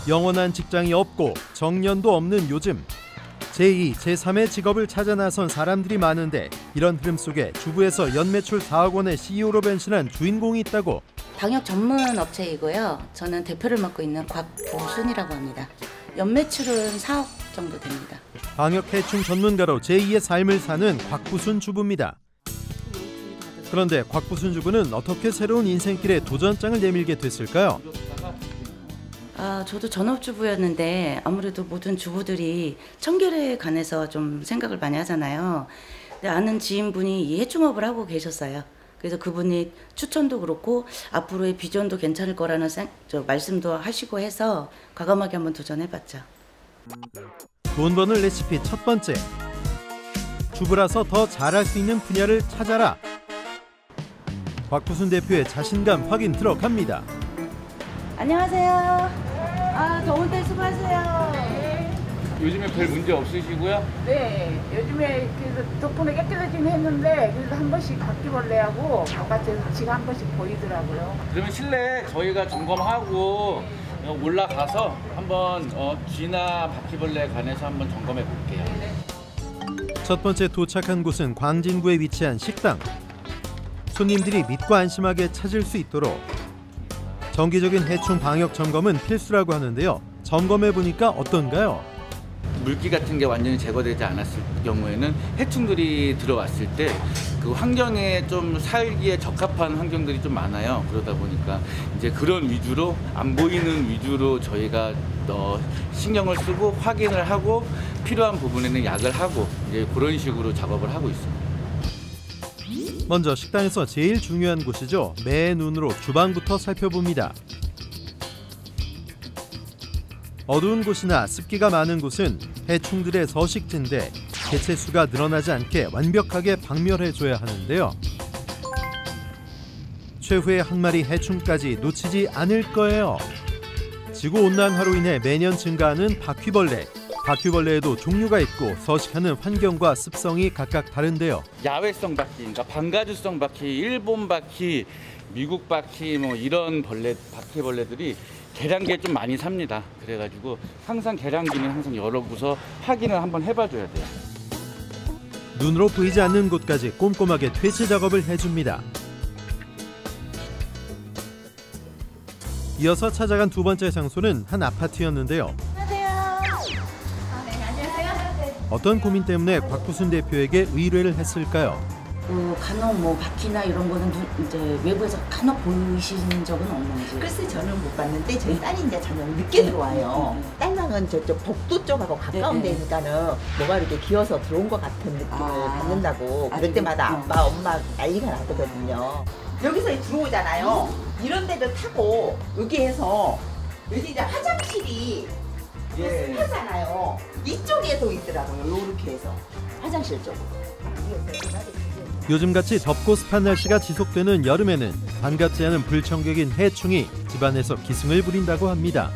영원한 직장이 없고 정년도 없는 요즘 제2, 제3의 직업을 찾아 나선 사람들이 많은데 이런 흐름 속에 주부에서 연매출 4억 원의 CEO로 변신한 주인공이 있다고. 방역 전문 업체이고요. 저는 대표를 맡고 있는 곽보순이라고 합니다. 연매출은 4억 정도 됩니다. 방역 해충 전문가로 제2의 삶을 사는 곽부순 주부입니다. 그런데 곽부순 주부는 어떻게 새로운 인생길에 도전장을 내밀게 됐을까요? 저도 전업주부였는데 아무래도 모든 주부들이 청결에 관해서 좀 생각을 많이 하잖아요. 근데 아는 지인분이 이 해충업을 하고 계셨어요. 그래서 그분이 추천도 그렇고 앞으로의 비전도 괜찮을 거라는 말씀도 하시고 해서 과감하게 한번 도전해봤죠. 돈 버는 레시피 첫 번째. 주부라서 더 잘할 수 있는 분야를 찾아라. 곽부순 대표의 자신감 확인 들어갑니다. 안녕하세요. 더운데 수고하세요. 요즘에 별 문제 없으시고요? 네, 요즘에 그래서 덕분에 깨끗해지긴 했는데 그래도 한 번씩 바퀴벌레하고 바깥에서 지가 한 번씩 보이더라고요. 그러면 실내 저희가 점검하고 올라가서 한번 쥐나 바퀴벌레에 관해서 한번 점검해 볼게요. 첫 번째 도착한 곳은 광진구에 위치한 식당. 손님들이 믿고 안심하게 찾을 수 있도록 정기적인 해충 방역 점검은 필수라고 하는데요. 점검해 보니까 어떤가요? 물기 같은 게 완전히 제거되지 않았을 경우에는 해충들이 들어왔을 때 그 환경에 좀 살기에 적합한 환경들이 좀 많아요. 그러다 보니까 이제 그런 위주로 안 보이는 위주로 저희가 신경을 쓰고 확인을 하고 필요한 부분에는 약을 하고 이제 그런 식으로 작업을 하고 있습니다. 먼저 식당에서 제일 중요한 곳이죠. 매 눈으로 주방부터 살펴봅니다. 어두운 곳이나 습기가 많은 곳은 해충들의 서식지인데 개체 수가 늘어나지 않게 완벽하게 박멸해줘야 하는데요. 최후의 한 마리 해충까지 놓치지 않을 거예요. 지구온난화로 인해 매년 증가하는 바퀴벌레. 바퀴벌레에도 종류가 있고 서식하는 환경과 습성이 각각 다른데요. 야외성 바퀴, 그러니까 방가주성 바퀴, 일본 바퀴, 미국 바퀴 뭐 이런 바퀴벌레들이 계량기에 좀 많이 삽니다. 그래가지고 항상 계량기는 항상 열어보서 확인을 한번 해봐줘야 돼요. 눈으로 보이지 않는 곳까지 꼼꼼하게 퇴치 작업을 해줍니다. 이어서 찾아간 두 번째 장소는 한 아파트였는데요. 어떤 고민 때문에 곽부순 대표에게 의뢰를 했을까요? 간혹 바퀴나 이런 거는 이제 외부에서 간혹 보이시는 적은 없는지. 글쎄 저는 못 봤는데 저희 딸이 이제 저녁 늦게 들어와요. 딸랑은 저쪽 복도 쪽하고 가까운 데니까는 뭐가 이렇게 기어서 들어온 것 같은 느낌을 받는다고 그럴 때마다 아빠, 엄마 난리가 나거든요. 여기서 들어오잖아요. 이런 데를 타고 여기에서 여기 이제 화장실이 습하잖아요. 이쪽에도 있더라고요. 요렇게 해서 화장실 쪽으로. 요즘같이 덥고 습한 날씨가 지속되는 여름에는 반갑지 않은 불청객인 해충이 집안에서 기승을 부린다고 합니다.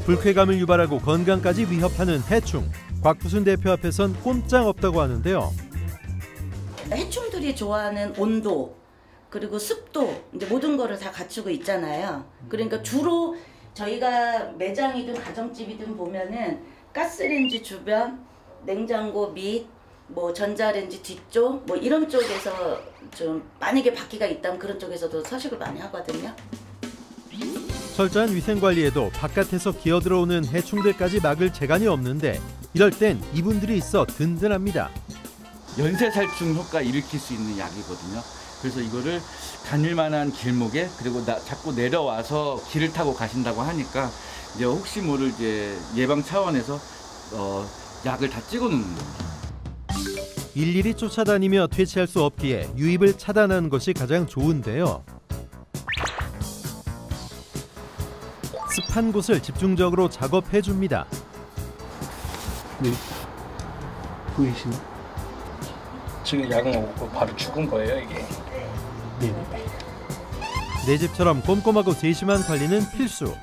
불쾌감을 유발하고 건강까지 위협하는 해충. 곽부순 대표 앞에선 꼼짝없다고 하는데요. 해충들이 좋아하는 온도 그리고 습도 이제 모든 거를 다 갖추고 있잖아요. 그러니까 주로 저희가 매장이든 가정집이든 보면은 가스레인지 주변, 냉장고 밑, 전자레인지 뒤쪽 이런 쪽에서 좀 만약에 바퀴가 있다면 그런 쪽에서도 서식을 많이 하거든요. 철저한 위생관리에도 바깥에서 기어들어오는 해충들까지 막을 재간이 없는데 이럴 땐 이분들이 있어 든든합니다. 연쇄살충 효과 일으킬 수 있는 약이거든요. 그래서 이거를 다닐만한 길목에 그리고 자꾸 내려와서 길을 타고 가신다고 하니까 이제 혹시 모를 이제 예방 차원에서 약을 다 찍어놓는 거예요. 일일이 쫓아다니며 퇴치할 수 없기에 유입을 차단하는 것이 가장 좋은데요. 습한 곳을 집중적으로 작업해줍니다. 네, 보이시나요? 지금 약을 먹고 바로 죽은 거예요, 이게. 네네. 내 집처럼 꼼꼼하고 세심한 관리는 필수.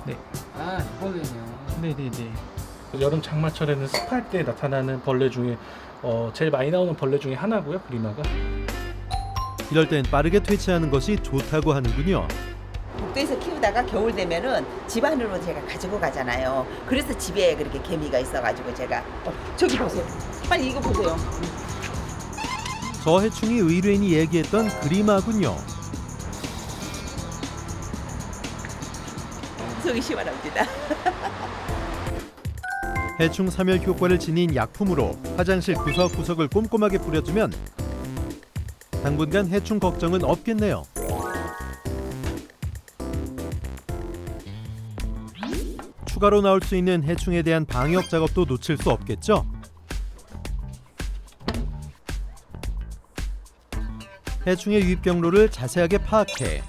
네. 이번에요. 네네네. 여름 장마철에는 습할 때 나타나는 벌레 중에 제일 많이 나오는 벌레 중에 하나고요, 그리마가. 이럴 땐 빠르게 퇴치하는 것이 좋다고 하는군요. 복도에서 키우다가 겨울 되면은 집 안으로 제가 가지고 가잖아요. 그래서 집에 그렇게 개미가 있어가지고 제가 저기 보세요. 빨리 이거 보세요. 저 해충이 의뢰인이 얘기했던 그림하군요. 속이 시원합니다. 해충 사멸 효과를 지닌 약품으로 화장실 구석구석을 꼼꼼하게 뿌려주면 당분간 해충 걱정은 없겠네요. 추가로 나올 수 있는 해충에 대한 방역 작업도 놓칠 수 없겠죠? 해충의 유입 경로를 자세하게 파악해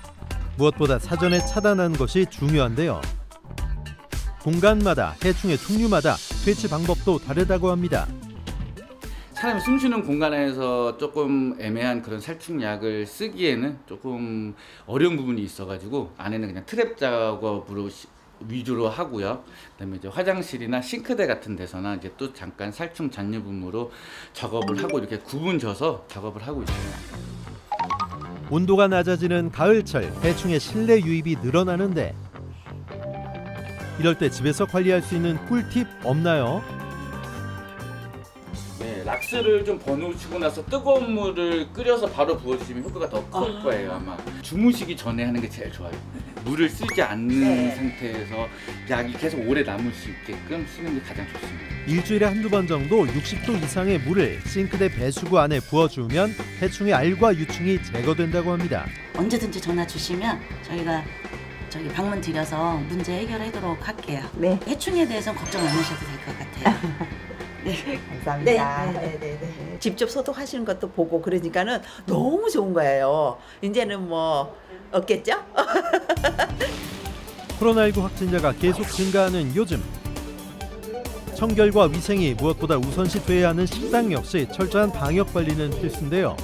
무엇보다 사전에 차단하는 것이 중요한데요. 공간마다 해충의 종류마다 퇴치 방법도 다르다고 합니다. 사람이 숨쉬는 공간 안에서 조금 애매한 그런 살충약을 쓰기에는 조금 어려운 부분이 있어가지고 안에는 그냥 트랩 작업으로 위주로 하고요. 그다음에 이제 화장실이나 싱크대 같은 데서나 이제 또 잠깐 살충 잔여분으로 작업을 하고 이렇게 구분져서 작업을 하고 있어요. 온도가 낮아지는 가을철 해충의 실내 유입이 늘어나는데 이럴 때 집에서 관리할 수 있는 꿀팁 없나요? 네, 락스를 좀 버놓으시고 나서 뜨거운 물을 끓여서 바로 부어주시면 효과가 더 클 거예요 아마. 주무시기 전에 하는 게 제일 좋아요. 물을 쓰지 않는 상태에서 약이 계속 오래 남을 수 있게끔 쓰는 게 가장 좋습니다. 일주일에 한두 번 정도 60도 이상의 물을 싱크대 배수구 안에 부어주면 해충의 알과 유충이 제거된다고 합니다. 언제든지 전화 주시면 저희가 방문 드려서 문제 해결하도록 할게요. 네. 해충에 대해서는 걱정 안 하셔도 될 것 같아요. 네. 감사합니다. 네. 직접 소독하시는 것도 보고 그러니까는 너무 좋은 거예요. 이제는 뭐 없겠죠? 코로나19 확진자가 계속 증가하는 요즘 청결과 위생이 무엇보다 우선시 돼야 하는 식당 역시 철저한 방역 관리는 필수인데요.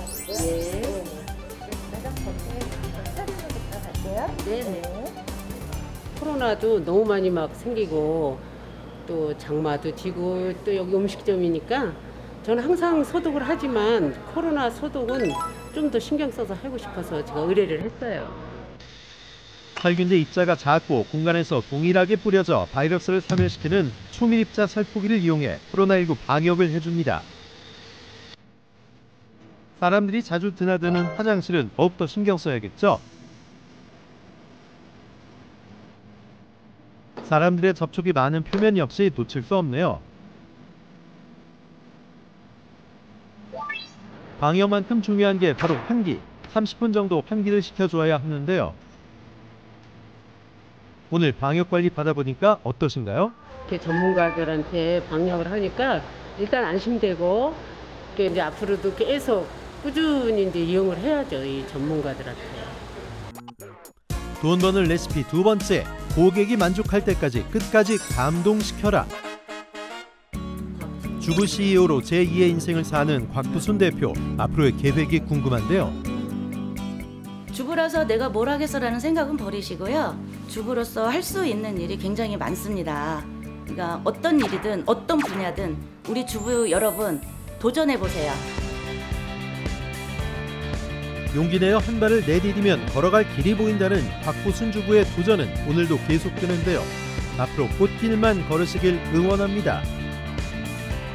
코로나도 너무 많이 막 생기고 또 장마도 지고 또 여기 음식점이니까 저는 항상 소독을 하지만 코로나 소독은 좀 더 신경 써서 하고 싶어서 제가 의뢰를 했어요. 살균제 입자가 작고 공간에서 동일하게 뿌려져 바이러스를 사멸시키는 초밀입자 살포기를 이용해 코로나19 방역을 해줍니다. 사람들이 자주 드나드는 화장실은 더욱더 신경 써야겠죠? 사람들의 접촉이 많은 표면 역시 놓칠 수 없네요. 방역만큼 중요한 게 바로 환기. 30분 정도 환기를 시켜줘야 하는데요. 오늘 방역관리 받아보니까 어떠신가요? 이렇게 전문가들한테 방역을 하니까 일단 안심되고 이제 앞으로도 계속 꾸준히 이제 이용을 해야죠. 이 전문가들한테. 돈 버는 레시피 두 번째, 고객이 만족할 때까지 끝까지 감동시켜라. 주부 CEO로 제2의 인생을 사는 곽두순 대표, 앞으로의 계획이 궁금한데요. 주부라서 내가 뭘 하겠어라는 생각은 버리시고요. 주부로서 할 수 있는 일이 굉장히 많습니다. 그러니까 어떤 일이든 어떤 분야든 우리 주부 여러분 도전해보세요. 용기 내어 한 발을 내디디면 걸어갈 길이 보인다는 곽두순 주부의 도전은 오늘도 계속되는데요. 앞으로 꽃길만 걸으시길 응원합니다.